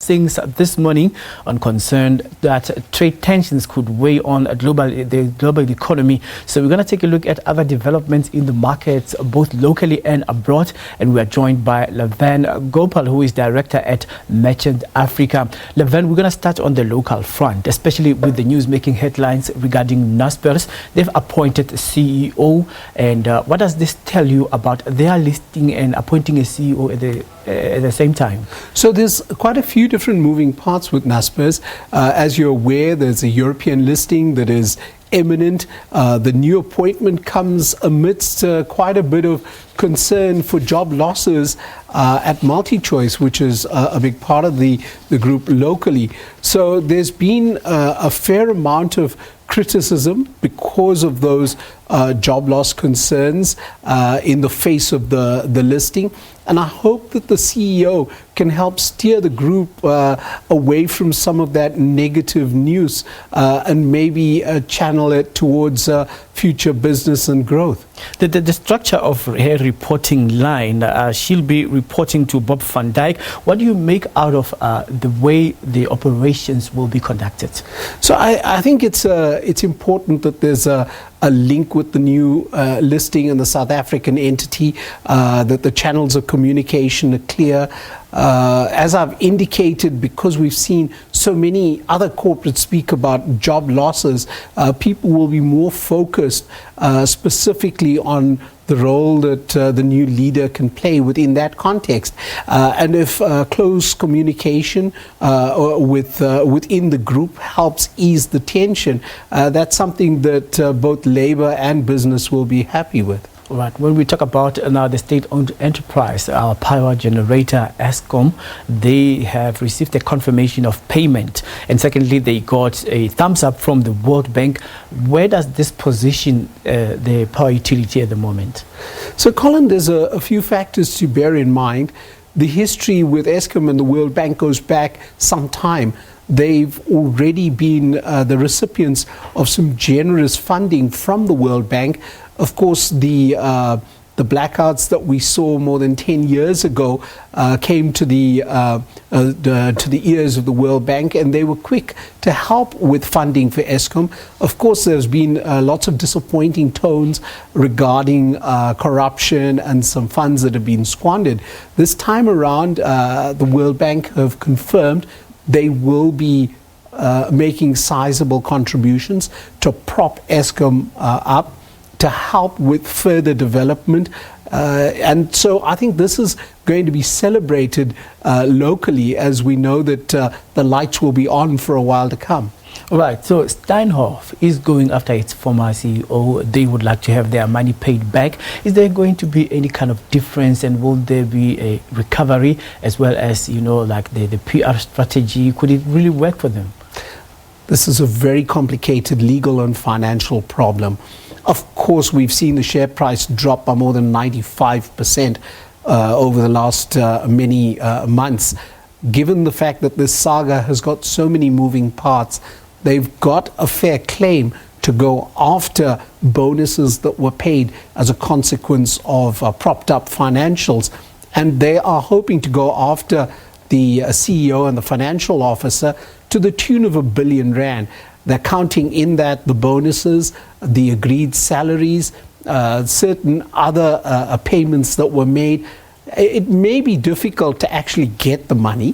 Things this morning on concern that trade tensions could weigh on the global economy. So we're going to take a look at other developments in the markets, both locally and abroad. And we are joined by Lavan Gopaul, who is director at Merchant Africa. Lavan, we're going to start on the local front, especially with the news making headlines regarding Naspers. They've appointed a CEO. And what does this tell you about their listing and appointing a CEO at the same time? So there's quite a few different moving parts with Naspers. As you're aware, there's a European listing that is imminent. The new appointment comes amidst quite a bit of concern for job losses at MultiChoice, which is a big part of the group locally. So there's been a fair amount of criticism because of those job loss concerns in the face of the listing. And I hope that the CEO can help steer the group away from some of that negative news and maybe channel it towards future business and growth. The structure of her reporting line, she'll be reporting to Bob van Dijk. What do you make out of the way the operations will be conducted? So I think it's important that there's a link with the new listing and the South African entity, that the channels of communication are clear. As I've indicated, because we've seen so many other corporates speak about job losses, people will be more focused specifically on the role that the new leader can play within that context. And if close communication within the group helps ease the tension, that's something that both labor and business will be happy with. Right. When we talk about now the state-owned enterprise, our power generator, Eskom, they have received a confirmation of payment. And secondly, they got a thumbs up from the World Bank. Where does this position the power utility at the moment? So, Colin, there's a few factors to bear in mind. The history with Eskom and the World Bank goes back some time. They've already been the recipients of some generous funding from the World Bank. Of course, the blackouts that we saw more than 10 years ago came to the ears of the World Bank, and they were quick to help with funding for Eskom. Of course, there's been lots of disappointing tones regarding corruption and some funds that have been squandered. This time around, the World Bank have confirmed they will be making sizable contributions to prop Eskom up, to help with further development. And so I think this is going to be celebrated locally, as we know that the lights will be on for a while to come. All right, so Steinhoff is going after its former CEO. They would like to have their money paid back. Is there going to be any kind of difference, and will there be a recovery as well as, like the PR strategy? Could it really work for them? This is a very complicated legal and financial problem. Of course, we've seen the share price drop by more than 95% over the last many months. Given the fact that this saga has got so many moving parts, they've got a fair claim to go after bonuses that were paid as a consequence of propped up financials. And they are hoping to go after the CEO and the financial officer to the tune of R1 billion. They're counting in that the bonuses, the agreed salaries, certain other payments that were made. It may be difficult to actually get the money.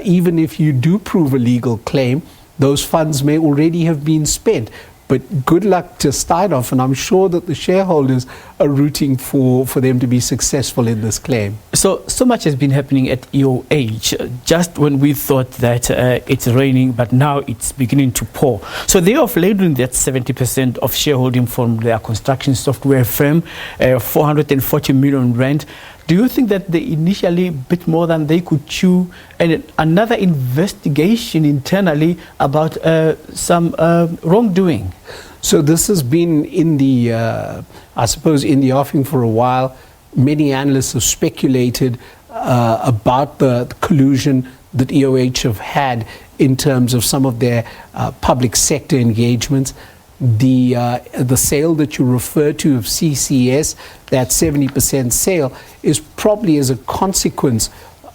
Even if you do prove a legal claim, those funds may already have been spent. But good luck to Steinhoff, and I'm sure that the shareholders are rooting for them to be successful in this claim. So much has been happening at EOH. Just when we thought that it's raining, but now it's beginning to pour. So they have laid in that 70% of shareholding from their construction software firm, 440 million rand. Do you think that they initially bit more than they could chew, and another investigation internally about some wrongdoing? So this has been in the, I suppose, in the offing for a while. Many analysts have speculated about the collusion that EOH have had in terms of some of their public sector engagements. The sale that you refer to of CCS, that 70% sale, is probably as a consequence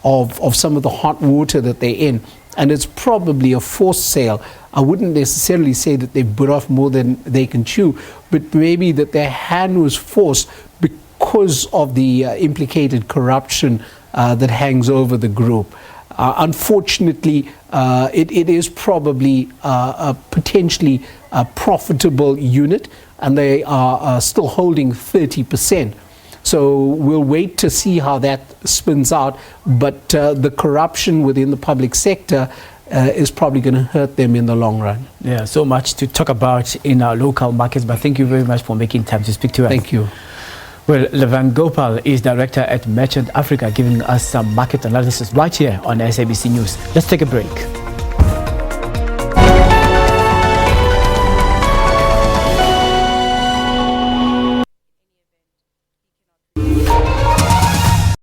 of some of the hot water that they're in. And it's probably a forced sale. I wouldn't necessarily say that they bit off more than they can chew, but maybe that their hand was forced because of the implicated corruption that hangs over the group. Unfortunately, it is probably a potentially profitable unit, and they are still holding 30%. So we'll wait to see how that spins out. But the corruption within the public sector is probably going to hurt them in the long run. Yeah, so much to talk about in our local markets, but thank you very much for making time to speak to us. Thank you. Well, Lavan Gopaul is director at Merchant Africa, giving us some market analysis right here on SABC News. Let's take a break.